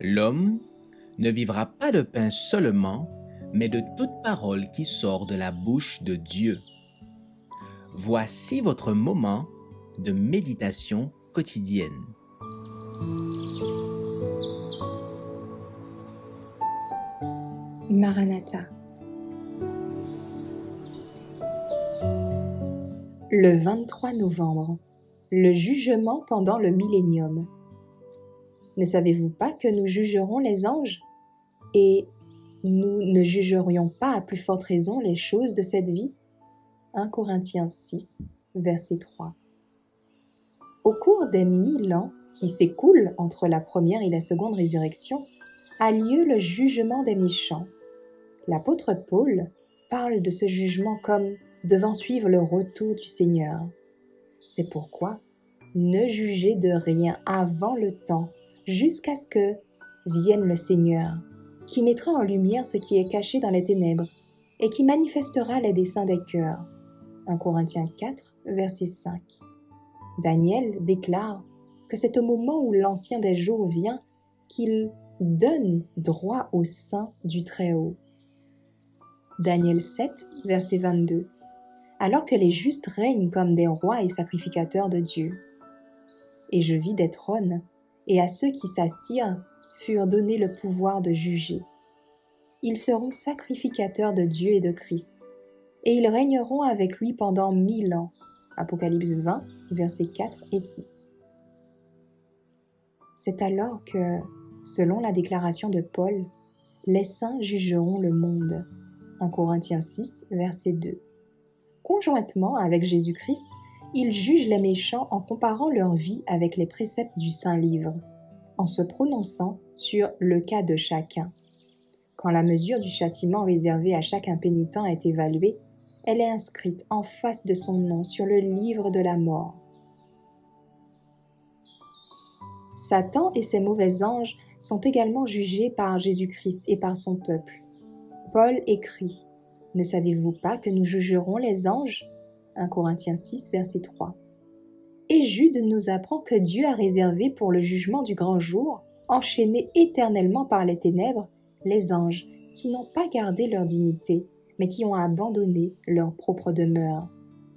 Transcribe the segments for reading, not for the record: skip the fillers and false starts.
L'homme ne vivra pas de pain seulement, mais de toute parole qui sort de la bouche de Dieu. Voici votre moment de méditation quotidienne. Maranatha. Le 23 novembre, le jugement pendant le millénium. Ne savez-vous pas que nous jugerons les anges? Et nous ne jugerions pas à plus forte raison les choses de cette vie? 1 Corinthiens 6, verset 3. Au cours des 1000 ans qui s'écoulent entre la première et la seconde résurrection, a lieu le jugement des méchants. L'apôtre Paul parle de ce jugement comme devant suivre le retour du Seigneur. C'est pourquoi ne jugez de rien avant le temps, jusqu'à ce que vienne le Seigneur, qui mettra en lumière ce qui est caché dans les ténèbres et qui manifestera les desseins des cœurs. 1 Corinthiens 4, verset 5. Daniel déclare que c'est au moment où l'Ancien des jours vient qu'il donne droit au sein du Très-Haut. Daniel 7, verset 22. Alors que les justes règnent comme des rois et sacrificateurs de Dieu. Et je vis des trônes, et à ceux qui s'assirent furent donnés le pouvoir de juger. Ils seront sacrificateurs de Dieu et de Christ, et ils régneront avec lui pendant 1000 ans. Apocalypse 20, versets 4 et 6. C'est alors que, selon la déclaration de Paul, les saints jugeront le monde. 1 Corinthiens 6, verset 2. Conjointement avec Jésus-Christ, ils jugent les méchants en comparant leur vie avec les préceptes du Saint-Livre, en se prononçant sur le cas de chacun. Quand la mesure du châtiment réservé à chaque impénitent est évaluée, elle est inscrite en face de son nom sur le livre de la mort. Satan et ses mauvais anges sont également jugés par Jésus-Christ et par son peuple. Paul écrit « Ne savez-vous pas que nous jugerons les anges ?» 1 Corinthiens 6, verset 3. Et Jude nous apprend que Dieu a réservé pour le jugement du grand jour, enchaînés éternellement par les ténèbres, les anges qui n'ont pas gardé leur dignité, mais qui ont abandonné leur propre demeure.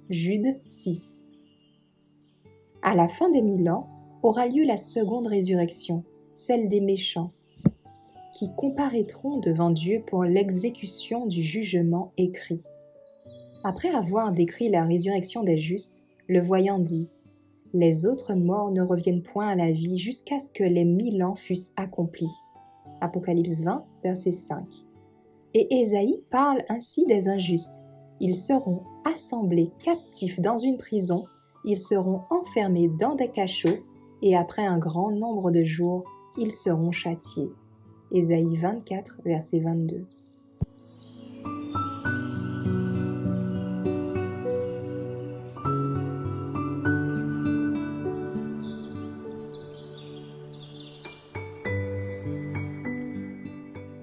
Jude 6. À la fin des 1000 ans, aura lieu la seconde résurrection, celle des méchants, qui comparaîtront devant Dieu pour l'exécution du jugement écrit. Après avoir décrit la résurrection des justes, le voyant dit « Les autres morts ne reviennent point à la vie jusqu'à ce que les 1000 ans fussent accomplis. » Apocalypse 20, verset 5. Et Ésaïe parle ainsi des injustes. Ils seront assemblés captifs dans une prison, ils seront enfermés dans des cachots, et après un grand nombre de jours, ils seront châtiés. Ésaïe 24, verset 22.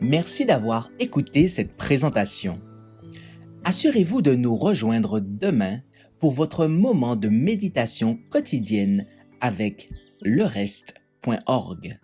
Merci d'avoir écouté cette présentation. Assurez-vous de nous rejoindre demain pour votre moment de méditation quotidienne avec lereste.org.